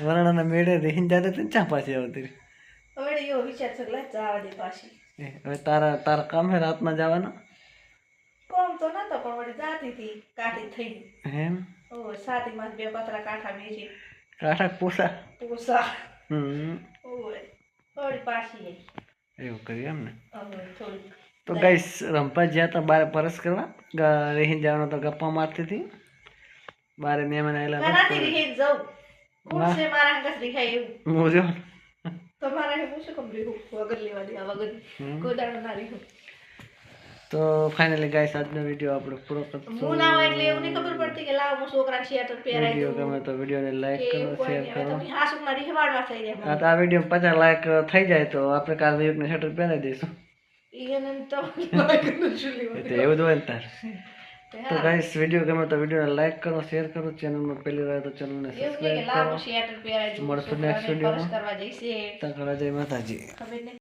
વરણાના મેળે રહીને જાતે તને ચા પાછી આવતી રહી. હવે એવો વિચાર છે લે જવા દે પાછી. હવે તારા કામ હે રાતના જવાના? કોમ તો નતો પણ વળી જાતી હતી કાઠી થઈ. એમ? ઓ સાતીમાં 2 પતરા કાંઠા બેસી. કાંઠા પૂછા? પૂછા. ઓય. થોડી પાછી આવી. એવું કર્યું એમ ને? થોડી. તો ગાઈસ રંપા જ્યાં હતા બારે પરસ કરવા રહીને જવાનો તો ગપ્પા મારતી હતી બારે મહેમાન આવેલા હતા. કનાથી રહીને જાઉં. કોણ છે મારા અંગત રીખાય એવું? મોજો. તમારા હે પૂછો કમ રીહું વગર લેવા દે વગર કોદાળો ના રીહું. તો ફાઇનલી ગાઈસ આજનો વિડિયો આપણે પૂરો કરતો. હું ના હોય એટલે એવું નહીં ખબર પડતી કે લાવ હું છોકરા શેટર પહેરાઈ દઉં. વિડિયો ગમે તો વિડિયોને લાઈક કરો શેર કરો. તમે હાસુના રીહવાડવા થઈ જાય. આ વિડિયો 50 લાઈક થઈ જાય તો આપણે કાલ વિવેકને શેટર પહેરાઈ દઈશું. ઈગને તો લાઈક ન ચૂલી તો એવું જ હોય ને તાર. તો ગાઈસ વિડિયો ગમે તો વિડિયોને લાઈક કરો શેર કરો ચેનલમાં પહેલી વાર તો ચેનલને સબસ્ક્રાઇબ કરો. શેટર પહેરાઈ દઉં. મળશું નેક્સ્ટ વિડિયોમાં. કરવા જઈશે. તકરા જય માતાજી. ખબર નહીં.